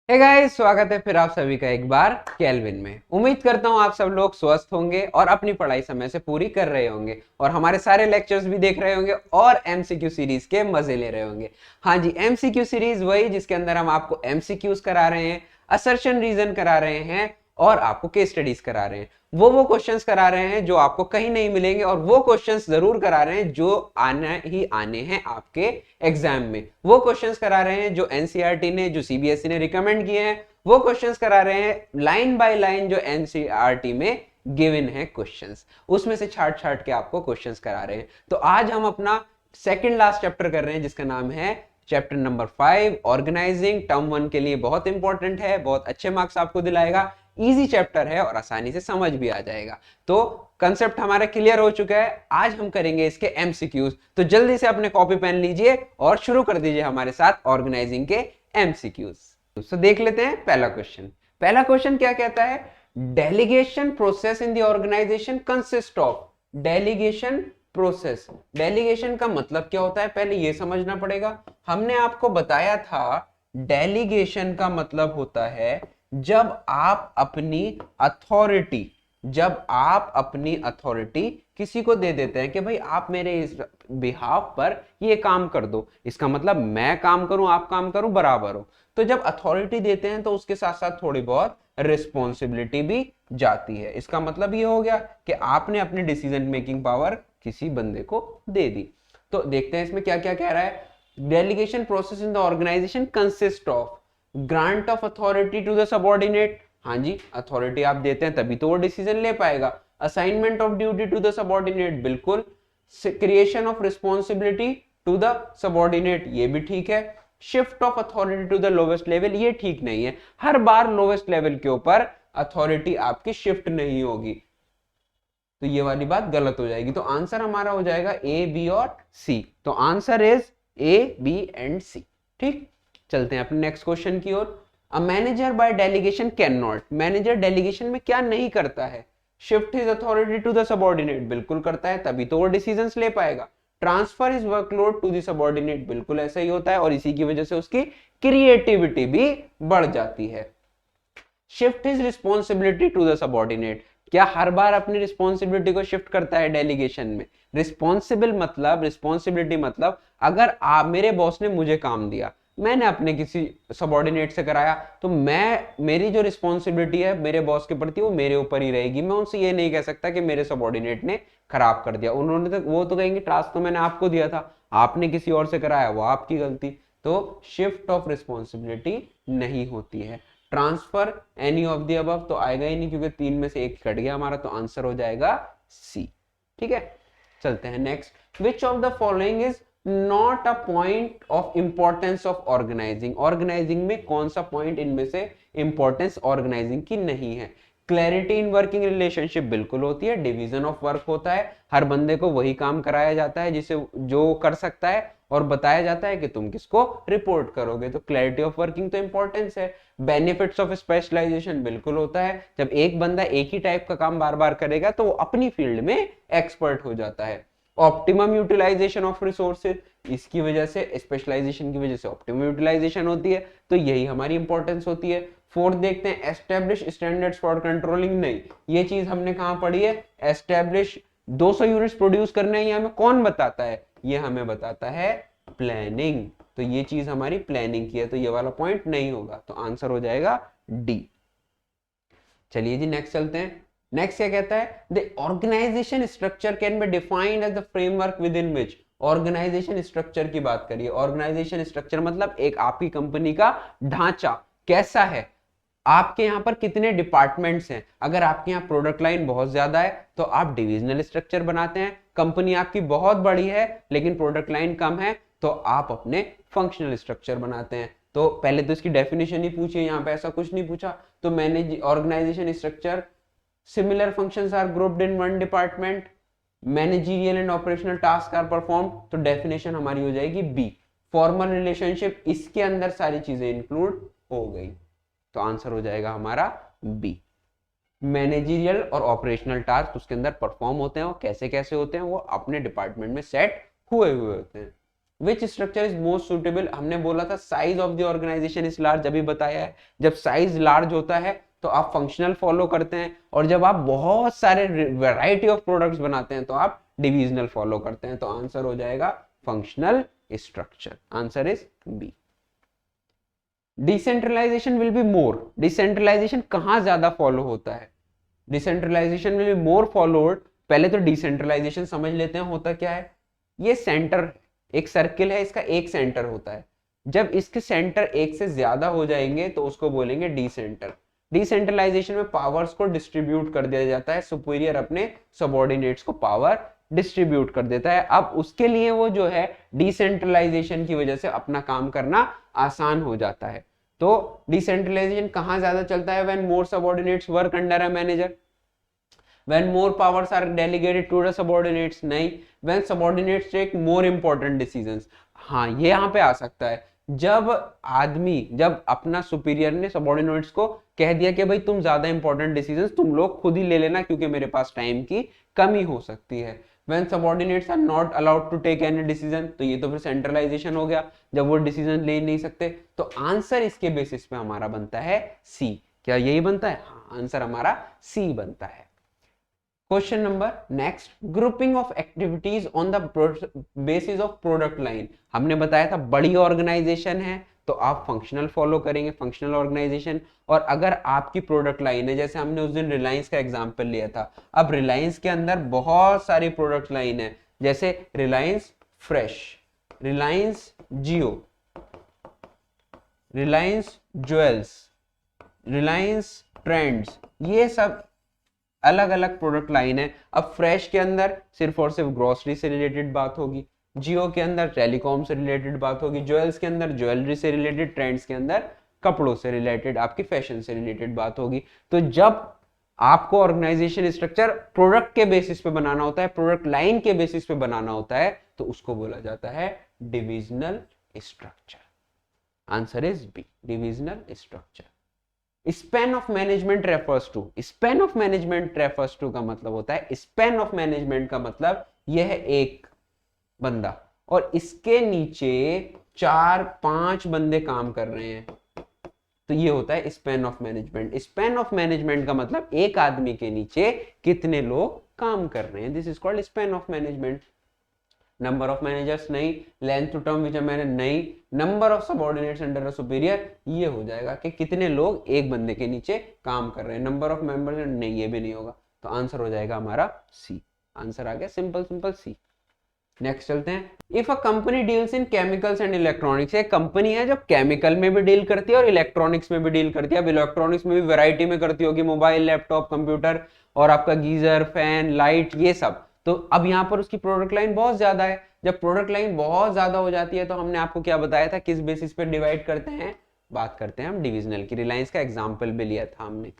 Hey guys, स्वागत है फिर आप सभी का एक बार केल्विन में। उम्मीद करता हूँ आप सब लोग स्वस्थ होंगे और अपनी पढ़ाई समय से पूरी कर रहे होंगे और हमारे सारे लेक्चर्स भी देख रहे होंगे और एमसीक्यू सीरीज के मजे ले रहे होंगे। हाँ जी, एमसीक्यू सीरीज वही जिसके अंदर हम आपको एमसीक्यूज करा रहे हैं, असर्शन रीजन करा रहे हैं और आपको केस स्टडीज करा रहे हैं। वो क्वेश्चंस करा रहे हैं जो आपको कहीं नहीं मिलेंगे और वो क्वेश्चंस जरूर करा रहे हैं जो आने हैं आपके एग्जाम में। वो क्वेश्चंस करा रहे हैं जो एनसीईआरटी ने, जो सीबीएसई ने रिकमेंड किए हैं। वो क्वेश्चंस करा रहे हैं लाइन बाय लाइन जो एनसीईआरटी में गिवन है क्वेश्चंस, उसमें से छाट छाट के आपको क्वेश्चंस करा रहे हैं। तो आज हम अपना सेकंड लास्ट चैप्टर कर रहे हैं जिसका नाम है चैप्टर नंबर 5 ऑर्गेनाइजिंग। टर्म 1 के लिए बहुत इंपॉर्टेंट है, बहुत अच्छे मार्क्स आपको दिलाएगा, इजी चैप्टर है और आसानी से समझ भी आ जाएगा। तो कंसेप्ट हमारा क्लियर हो चुका है। आज हम करेंगे इसके एमसीक्यूज। तो जल्दी से अपने कॉपी पेन लीजिए और शुरू कर दीजिए हमारे साथ ऑर्गेनाइजिंग के एमसीक्यूज। तो देख लेते हैं पहला क्वेश्चन। पहला क्वेश्चन क्या कहता है? Delegation process in the organisation consist of. Delegation process, delegation का मतलब क्या होता है पहले ये समझना पड़ेगा। हमने आपको बताया था डेलीगेशन का मतलब होता है जब आप अपनी अथॉरिटी किसी को दे देते हैं कि भाई आप मेरे इस बिहाफ पर ये काम कर दो। इसका मतलब मैं काम करूं आप काम करूं बराबर हो। तो जब अथॉरिटी देते हैं तो उसके साथ साथ थोड़ी बहुत रिस्पॉन्सिबिलिटी भी जाती है। इसका मतलब ये हो गया कि आपने अपनी डिसीजन मेकिंग पावर किसी बंदे को दे दी। तो देखते हैं इसमें क्या क्या कह रहा है। Delegation process in the organisation consist of grant of authority to the subordinate. हाँ जी, अथॉरिटी आप देते हैं तभी तो वो डिसीजन ले पाएगा। Assignment of duty to the subordinate, बिल्कुल। Creation of responsibility to the subordinate, ये भी ठीक है। Shift of authority to the lowest level, ये ठीक नहीं है। हर बार लोवेस्ट लेवल के ऊपर अथॉरिटी आपकी शिफ्ट नहीं होगी, तो ये वाली बात गलत हो जाएगी। तो आंसर हमारा हो जाएगा ए, बी और सी। तो answer is A, B and C. ठीक, चलते हैं अपने नेक्स्ट क्वेश्चन की ओर। A manager by delegation can not. Manager delegation में क्या नहीं करता है? Shift his authority to the subordinate, बिल्कुल करता है, तभी तो वो डिसीजंस ले पाएगा। Transfer his workload to the subordinate, बिल्कुल ऐसा ही होता है और इसी की वजह से उसकी क्रिएटिविटी भी बढ़ जाती है। Shift his responsibility to the subordinate, क्या हर बार अपनी रिस्पॉन्सिबिलिटी को शिफ्ट करता है डेलीगेशन में? रिस्पॉन्सिबिलिटी मतलब अगर आप, मेरे बॉस ने मुझे काम दिया, मैंने अपने किसी सबऑर्डिनेट से कराया, तो मेरी जो रिस्पॉन्सिबिलिटी है मेरे बॉस के प्रति वो मेरे ऊपर ही रहेगी। मैं उनसे ये नहीं कह सकता कि मेरे सबऑर्डिनेट ने खराब कर दिया। उन्होंने तो, वो तो कहेंगे टास्क तो मैंने आपको दिया था, आपने किसी और से कराया, वो आपकी गलती। तो शिफ्ट ऑफ रिस्पॉन्सिबिलिटी नहीं होती है। Transfer any of the above तो आएगा ही नहीं क्योंकि 3 में से एक कट गया हमारा, तो आंसर हो जाएगा सी। ठीक है, चलते हैं next. Which of the following is not a point of importance of organising. Organising में कौन सा पॉइंट इनमें से इंपॉर्टेंस ऑर्गेनाइजिंग की नहीं है? क्लैरिटी इन वर्किंग रिलेशनशिप, बिल्कुल होती है। डिवीजन ऑफ वर्क होता है, हर बंदे को वही काम कराया जाता है जिसे जो कर सकता है और बताया जाता है कि तुम किसको रिपोर्ट करोगे, तो क्लैरिटी ऑफ वर्किंग तो इंपॉर्टेंस है। बेनिफिट्स ऑफ स्पेशलाइजेशन, बिल्कुल होता है। जब एक बंदा एक ही टाइप का काम बार बार करेगा तो वो अपनी फील्ड में एक्सपर्ट हो जाता है। ऑप्टिमम यूटिलाइजेशन ऑफ रिसोर्सेज, इसकी वजह से, स्पेशलाइजेशन की वजह से ऑप्टिमम यूटिलाइजेशन होती है, तो यही हमारी इंपॉर्टेंस होती है। फोर्थ देखते हैं, एस्टेब्लिश स्टैंडर्ड्स फॉर कंट्रोलिंग। नहीं, ये चीज हमने कहां पढ़ी है? एस्टेब्लिश 200 यूनिट्स प्रोड्यूस करने हैं, हमें कौन बताता है? ये हमें बताता है प्लानिंग। तो ये चीज हमारी प्लानिंग की है, तो ये वाला पॉइंट नहीं होगा, तो आंसर हो जाएगा डी। चलिए जी नेक्स्ट चलते हैं। नेक्स्ट क्या कहता है? The organisation structure can be defined as the framework within which. Organisation structure की बात करिए। ऑर्गेनाइजेशन स्ट्रक्चर मतलब एक आपकी कंपनी का ढांचा कैसा है, आपके यहाँ पर कितने डिपार्टमेंट्स हैं। अगर आपके यहाँ प्रोडक्ट लाइन बहुत ज्यादा है तो आप डिविजनल स्ट्रक्चर बनाते हैं। कंपनी आपकी बहुत बड़ी है लेकिन प्रोडक्ट लाइन कम है तो आप अपने फंक्शनल स्ट्रक्चर बनाते हैं। तो पहले तो इसकी डेफिनेशन ही पूछी है, यहाँ पे ऐसा कुछ नहीं पूछा। तो मैंने organisation structure, similar functions are grouped in one department, managerial and operational task are perform. तो डेफिनेशन हमारी हो जाएगी बी। फॉर्मल रिलेशनशिप, इसके अंदर सारी चीजें इंक्लूड हो गई, तो आंसर हो जाएगा हमारा बी। मैनेजरियल और ऑपरेशनल टास्क उसके अंदर परफॉर्म होते हैं, वो कैसे कैसे होते हैं वो अपने डिपार्टमेंट में सेट हुए होते हैं। Which structure is most suitable, हमने बोला था size of the organisation is large, अभी बताया है जब साइज लार्ज होता है तो आप फंक्शनल फॉलो करते हैं, और जब आप बहुत सारे वैरायटी ऑफ प्रोडक्ट्स बनाते हैं तो आप डिविजनल फॉलो करते हैं। तो आंसर हो जाएगा functional structure, answer is B. Decentralisation will be more, decentralisation कहां ज्यादा फॉलो होता है, decentralisation will be more followed. पहले तो डिसेंट्रलाइजेशन समझ लेते हैं होता क्या है। ये सेंटर, एक सर्किल है, इसका एक सेंटर होता है, जब इसके सेंटर एक से ज्यादा हो जाएंगे तो उसको बोलेंगे डिसेंटर। डिसेंट्रलाइजेशन में पावर्स को डिस्ट्रीब्यूट कर दिया जाता है, सुपीरियर अपने सबऑर्डिनेट्स को पावर डिस्ट्रीब्यूट कर देता है। अब उसके लिए वो जो है डिसेंट्रलाइजेशन की वजह से अपना काम करना आसान हो जाता है। तो डिसेंट्रलाइजेशन कहां ज्यादा चलता है, when more subordinates work under a manager, when more powers are delegated to the subordinates, नहीं, when subordinates take more important decisions। हाँ, ये यहाँ पे आ सकता है, जब अपना सुपीरियर ने सबऑर्डिनेट्स को कह दिया कि भाई तुम ज्यादा इंपॉर्टेंट डिसीजंस तुम लोग खुद ही ले लेना क्योंकि मेरे पास टाइम की कमी हो सकती है। when subordinates are not allowed to take any decision, तो ये तो फिर सेंट्रलाइजेशन हो गया, जब वो डिसीजन ले नहीं सकते। तो आंसर इसके बेसिस पे हमारा बनता है सी। क्या यही बनता है? हाँ, आंसर हमारा सी बनता है। Question number next, grouping of activities on the basis of product line. हमने बताया था बड़ी ऑर्गेनाइजेशन है तो आप फंक्शनल फॉलो करेंगे, फंक्शनल ऑर्गेनाइजेशन। और अगर आपकी प्रोडक्ट लाइन है, जैसे हमने उस दिन रिलायंस का एग्जांपल लिया था, अब रिलायंस के अंदर बहुत सारी प्रोडक्ट लाइन है, जैसे रिलायंस फ्रेश, रिलायंस जियो, रिलायंस ज्वेल्स, रिलायंस ट्रेंड्स, ये सब अलग अलग प्रोडक्ट लाइन है। अब फ्रेश के अंदर सिर्फ और सिर्फ ग्रोसरी से रिलेटेड बात होगी, जियो के अंदर टेलीकॉम से रिलेटेड बात होगी, ज्वेल्स के अंदर ज्वेलरी से रिलेटेड, ट्रेंड्स के अंदर कपड़ों से रिलेटेड, आपकी फैशन से रिलेटेड बात होगी। तो जब आपको ऑर्गेनाइजेशन स्ट्रक्चर प्रोडक्ट के बेसिस पे बनाना होता है, प्रोडक्ट लाइन के बेसिस पे बनाना होता है, तो उसको बोला जाता है divisional structure. Answer is B, divisional structure. Span of management refers to, span of management refers to का मतलब होता है, स्पैन ऑफ मैनेजमेंट का मतलब यह एक बंदा और इसके नीचे 4-5 बंदे काम कर रहे हैं, तो ये होता है span of management. Span of management का मतलब एक आदमी के नीचे कितने लोग काम कर रहे हैं, this is called span of management. Number of managers नहीं, लेंथ टू टर्म विच मैंने नहीं, number of subordinates under a superior, ये हो जाएगा कि कितने लोग एक बंदे के नीचे काम कर रहे हैं। नंबर ऑफ मेंबर्स नहीं, ये भी नहीं होगा, तो आंसर हो जाएगा हमारा सी। आंसर आ गया सिंपल सिंपल सी। नेक्स्ट चलते हैं, if a company deals in chemicals and electronics, एक कंपनी है जो केमिकल में भी डील करती है और इलेक्ट्रॉनिक्स में भी डील करती है। अब इलेक्ट्रॉनिक्स में भी वैरायटी में करती होगी, मोबाइल, लैपटॉप, कंप्यूटर और आपका गीजर, फैन, लाइट, ये सब। तो अब यहाँ पर उसकी प्रोडक्ट लाइन बहुत ज्यादा है। जब प्रोडक्ट लाइन बहुत ज्यादा हो जाती है तो हमने आपको क्या बताया था, किस बेसिस पे डिवाइड करते हैं, बात करते हैं हम डिविजनल की। रिलायंस का एग्जांपल भी लिया था हमने।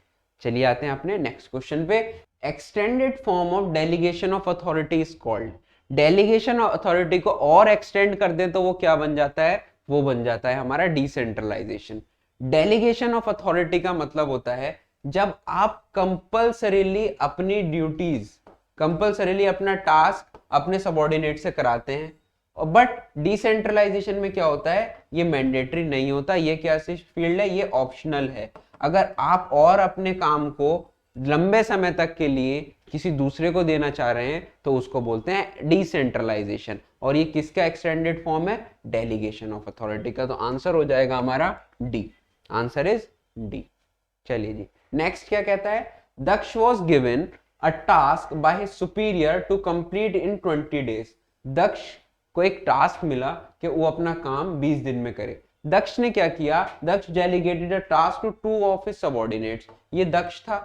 चलिए आते हैं अपने नेक्स्ट क्वेश्चन पे। Extended form of delegation of authority is called, delegation of authority को और एक्सटेंड कर दे तो वो क्या बन जाता है, वो बन जाता है हमारा डिसेंट्रलाइजेशन। डेलीगेशन ऑफ अथॉरिटी का मतलब होता है जब आप कंपल्सरीली अपनी ड्यूटीज, कंपल्सरीली अपना टास्क अपने सबऑर्डिनेट से कराते हैं। बट डिसेंट्रलाइजेशन में क्या होता है, ये मैंडेटरी नहीं होता, ये क्या फील्ड है, ये ऑप्शनल है। अगर आप और अपने काम को लंबे समय तक के लिए किसी दूसरे को देना चाह रहे हैं तो उसको बोलते हैं डिसेंट्रलाइजेशन। और ये किसका एक्सटेंडेड फॉर्म है, डेलीगेशन ऑफ अथॉरिटी का। तो आंसर हो जाएगा हमारा डी, आंसर इज डी। चलिए जी, नेक्स्ट क्या कहता है, Daksh was given a task by his superior to complete in 20 days। दक्ष को एक टास्क मिला कि वो अपना काम 20 दिन में करे। दक्ष ने क्या किया, Daksh delegated a task to 2 of his subordinates। ये दक्ष था,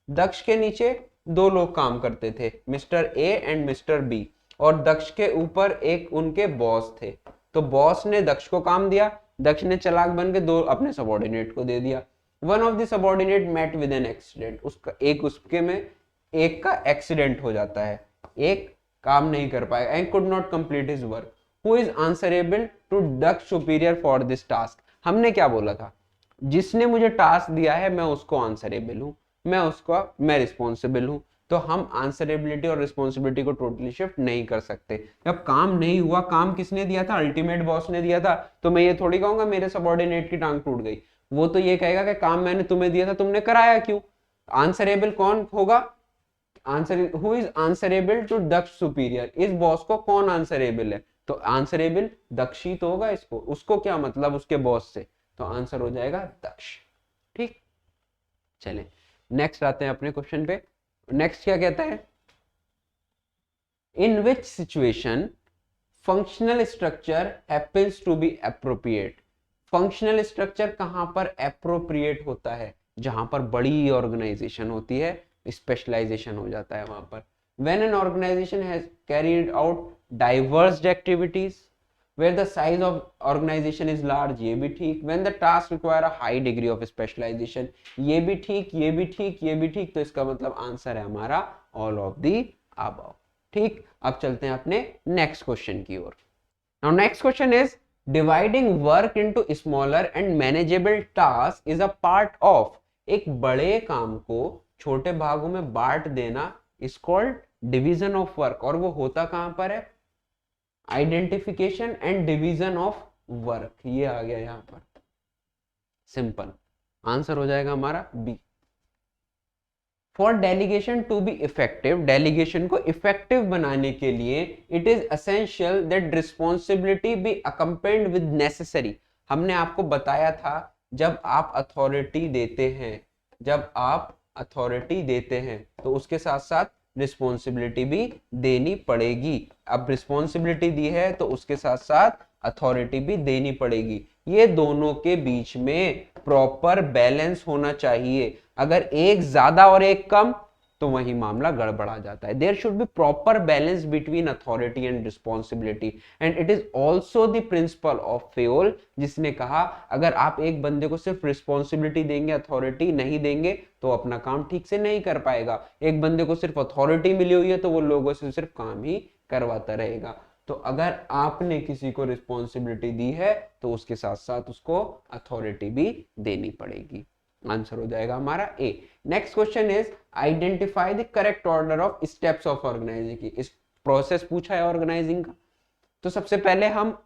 दक्ष के नीचे 2 लोग काम करते थे, mister A and mister B, और दक्ष के ऊपर एक उनके बॉस थे। तो बॉस ने दक्ष को काम दिया, दक्ष ने चालाक बन के 2 अपने सबऑर्डिनेट को दे दिया। One of the subordinate met with an accident, उसका उसके में एक का एक्सीडेंट हो जाता है, एक काम नहीं कर पाएगा, and could not complete his work. Who is answerable to दक्ष सुपीरियर फॉर दिस टास्क। हमने क्या बोला था, जिसने मुझे टास्क दिया है मैं उसको आंसरेबल हूं, मैं रिस्पॉन्सिबल हूं। तो हम आंसरेबिलिटी और रिस्पॉन्सिबिलिटी को टोटली शिफ्ट नहीं कर सकते। जब काम नहीं हुआ, काम किसने दिया था, अल्टीमेट बॉस ने दिया था, तो मैं ये थोड़ी कहूंगा मेरे सबऑर्डिनेट की टांग टूट गई। वो तो ये कहेगा कि काम मैंने तुम्हें दिया था, तुमने कराया क्यों। आंसरेबल कौन होगा, answer who is answerable to दक्ष सुपीरियर, इस बॉस को कौन आंसरेबल है, तो आंसरेबल दक्षी तो होगा इसको, उसको क्या मतलब उसके बॉस से, तो आंसर हो जाएगा दक्ष। ठीक, चलें नेक्स्ट आते हैं अपने क्वेश्चन पे। नेक्स्ट क्या कहता है, in which situation functional structure happens to be appropriate. Functional structure कहां पर एप्रोप्रिएट होता है, जहां पर बड़ी ऑर्गेनाइजेशन होती है, स्पेशलाइजेशन हो जाता है वहां पर। When an organisation has carried out diverse activities where the size of organization is large, ये भी ठीक। when the task require a high degree of specialization, ये भी ठीक, ये भी ठीक, ये भी ठीक। तो इसका मतलब आंसर है हमारा all of the above। ठीक, अब चलते हैं अपने नेक्स्ट क्वेश्चन की ओर। now next question is dividing work into smaller and manageable tasks is a part of, एक बड़े काम को छोटे भागों में बांट देना is called division of work, और वो होता कहां पर है, identification and division of work, ये आ गया यहां पर, सिंपल आंसर हो जाएगा हमारा B. For delegation to be effective, delegation को इफेक्टिव बनाने के लिए it is essential that responsibility be accompanied with necessary. हमने आपको बताया था जब आप अथॉरिटी देते हैं, जब आप अथॉरिटी देते हैं तो उसके साथ साथ रिस्पॉन्सिबिलिटी भी देनी पड़ेगी। अब रिस्पॉन्सिबिलिटी दी है तो उसके साथ साथ अथॉरिटी भी देनी पड़ेगी। ये दोनों के बीच में प्रॉपर बैलेंस होना चाहिए। अगर एक ज्यादा और एक कम तो वही मामला गड़बड़ा जाता है। There should be proper balance between authority and responsibility and it is also the principle of Fayol, जिसने कहा अगर आप एक बंदे को सिर्फ रिस्पॉन्सिबिलिटी देंगे, अथॉरिटी नहीं देंगे तो अपना काम ठीक से नहीं कर पाएगा। एक बंदे को सिर्फ अथॉरिटी मिली हुई है तो वो लोगों से सिर्फ काम ही करवाता रहेगा। तो अगर आपने किसी को रिस्पॉन्सिबिलिटी दी है तो उसके साथ साथ उसको अथॉरिटी भी देनी पड़ेगी। आंसर हो जाएगा हमारा A. Next question is identify the correct order of steps of organising की। इस प्रोसेस पूछा है ऑर्गेनाइजिंग का, तो सबसे पहले हम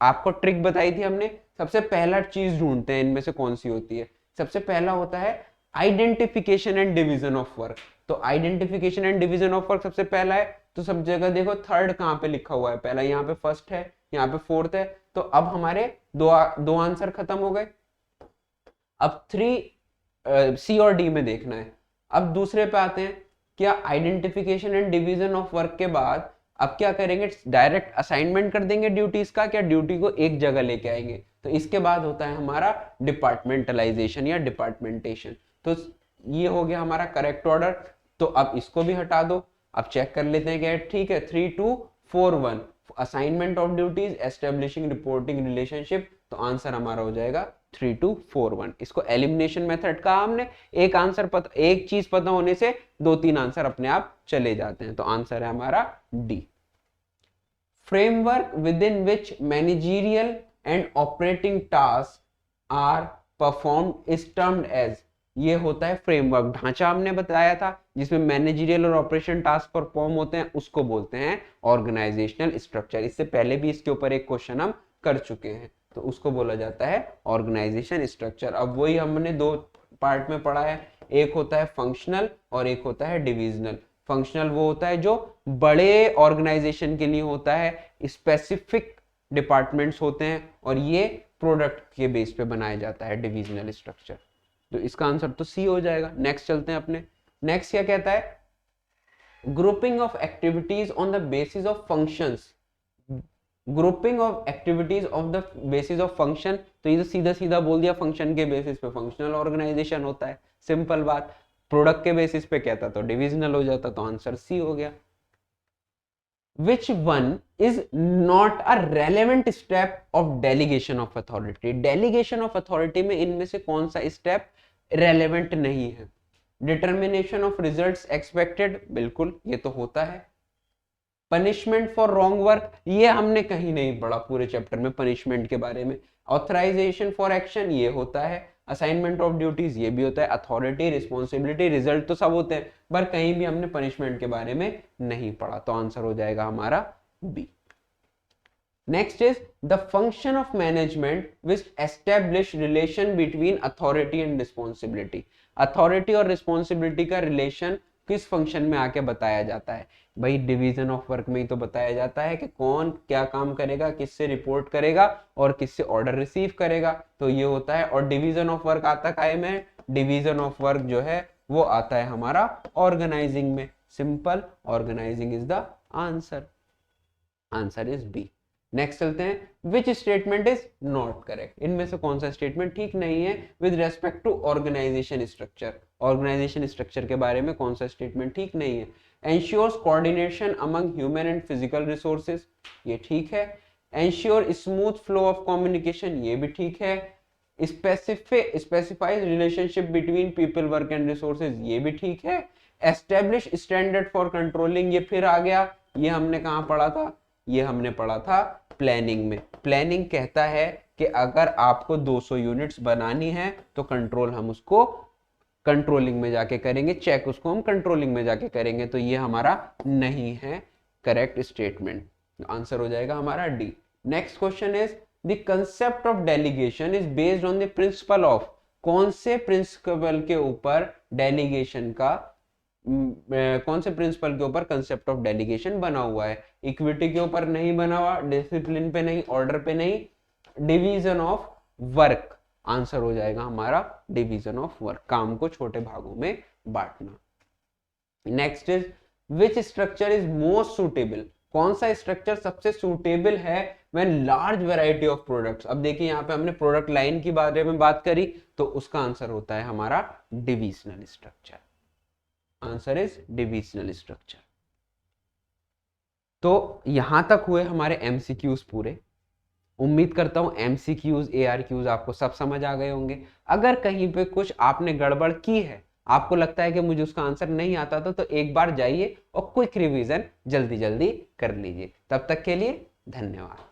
आपको ट्रिक बताई थी हमने, सबसे पहला चीज ढूंढते हैं इनमें से कौन सी होती है। सबसे पहला होता है identification and division of work. तो identification and division of work सबसे पहला है, तो सब जगह देखो थर्ड कहां पे लिखा हुआ है, पहला यहाँ पे फर्स्ट है, यहाँ पे फोर्थ है। तो अब हमारे दो आंसर खत्म हो गए। अब सी और डी में देखना है। अब दूसरे पे आते हैं, क्या identification and division of work के बाद अब क्या करेंगे, डायरेक्ट असाइनमेंट कर देंगे ड्यूटीज का, क्या ड्यूटी को एक जगह लेके आएंगे। तो इसके बाद होता है हमारा डिपार्टमेंटलाइजेशन या डिपार्टमेंटेशन। तो ये हो गया हमारा करेक्ट ऑर्डर। तो अब इसको भी हटा दो। अब चेक कर लेते हैं क्या ठीक है, 3-2-4-1 assignment of duties, establishing reporting relationship. तो आंसर हमारा हो जाएगा 3-2-4-1। इसको एलिमिनेशन मेथड का हमने, एक आंसर पता, एक चीज पता होने से 2-3 आंसर अपने आप चले जाते हैं। तो आंसर है हमारा D. Framework within which managerial and operating task are performed is termed as, ये होता है फ्रेमवर्क, ढांचा हमने बताया था जिसमें मैनेजरियल और ऑपरेशन टास्क परफॉर्म होते हैं, उसको बोलते हैं ऑर्गेनाइजेशनल स्ट्रक्चर। इससे पहले भी इसके ऊपर एक क्वेश्चन हम कर चुके हैं, तो उसको बोला जाता है ऑर्गेनाइजेशन स्ट्रक्चर। अब वही हमने दो पार्ट में पढ़ा है, एक होता है फंक्शनल और एक होता है डिविजनल। फंक्शनल वो होता है जो बड़े ऑर्गेनाइजेशन के लिए होता है, स्पेसिफिक डिपार्टमेंट्स होते हैं, और ये प्रोडक्ट के बेस पे बनाया जाता है डिविजनल स्ट्रक्चर। तो इसका आंसर तो सी हो जाएगा। नेक्स्ट चलते हैं अपने, नेक्स्ट क्या कहता है, grouping of activities on the basis of functions. Grouping of activities of the basis of function, तो ये तो सीधा सीधा बोल दिया फंक्शन के बेसिस पे फंक्शनल ऑर्गेनाइजेशन होता है, सिंपल बात। प्रोडक्ट के बेसिस पे कहता तो डिविजनल हो जाता, तो आंसर सी हो गया। Which one is not a relevant step of delegation of authority? Delegation of authority में इनमें से कौन सा स्टेप relevant नहीं है? Determination of results expected, बिल्कुल ये तो होता है। Punishment for wrong work, ये हमने कहीं नहीं पढ़ा पूरे चैप्टर में पनिशमेंट के बारे में। Authorization for action, ये होता है। असाइनमेंट ऑफ ड्यूटीज ये भी होता है, अथॉरिटी, रिस्पॉन्सिबिलिटी, रिजल्ट तो सब होते हैं, पर कहीं भी हमने पनिशमेंट के बारे में नहीं पढ़ा, तो आंसर हो जाएगा हमारा B. Next is the function of management which establish relation between authority and responsibility. Authority और responsibility का relation किस फंक्शन में आके बताया जाता है? भाई डिवीजन ऑफ वर्क में ही तो बताया जाता है कि कौन क्या काम करेगा, किससे रिपोर्ट करेगा और किससे ऑर्डर रिसीव करेगा, तो ये होता है। और डिवीजन ऑफ वर्क आता है में, डिवीजन ऑफ वर्क जो है वो आता है हमारा ऑर्गेनाइजिंग में। Simple, organising is the answer, answer is B. Next चलते हैं, which statement is not correct, इनमें से कौन सा स्टेटमेंट ठीक नहीं है with respect to organisation structure. Organisation structure के बारे में कौन सा स्टेटमेंट ठीक नहीं है? Ensures coordination among human and physical resources, ये ठीक है। Ensure smooth flow of communication, ये भी ठीक है। Specifies relationship between people, work and resources, ये भी ठीक है। एस्टेब्लिश स्टैंडर्ड फॉर कंट्रोलिंग, ये फिर आ गया, ये हमने कहाँ पढ़ा था? ये हमने पढ़ा था प्लानिंग में। प्लानिंग कहता है कि अगर आपको 200 यूनिट्स बनानी है तो कंट्रोल हम उसको कंट्रोलिंग में जाके करेंगे, चेक उसको हम कंट्रोलिंग में जाके करेंगे, तो ये हमारा नहीं है करेक्ट स्टेटमेंट, आंसर हो जाएगा हमारा D. Next question is the concept of delegation is based on the principle of, कौन से प्रिंसिपल के ऊपर डेलीगेशन का, कौन से प्रिंसिपल के ऊपर कंसेप्ट ऑफ डेलीगेशन बना हुआ है? इक्विटी के ऊपर नहीं बना हुआ, डिसिप्लिन पे नहीं, ऑर्डर पे नहीं, डिवीजन ऑफ वर्क, आंसर हो जाएगा हमारा डिवीजन ऑफ वर्क, काम को छोटे भागों में बांटना। Next is which structure is most suitable, कौन सा स्ट्रक्चर सबसे सुटेबल है when large variety of products. अब देखिए यहाँ पे हमने प्रोडक्ट लाइन की बारे में बात करी, तो उसका आंसर होता है हमारा divisional structure, answer is divisional structure. तो यहां तक हुए हमारे एमसीक्यूज पूरे। उम्मीद करता हूं एमसीक्यूज एआरक्यूज आपको सब समझ आ गए होंगे। अगर कहीं पे कुछ आपने गड़बड़ की है, आपको लगता है कि मुझे उसका आंसर नहीं आता था, तो एक बार जाइए और क्विक रिवीजन जल्दी जल्दी कर लीजिए। तब तक के लिए धन्यवाद।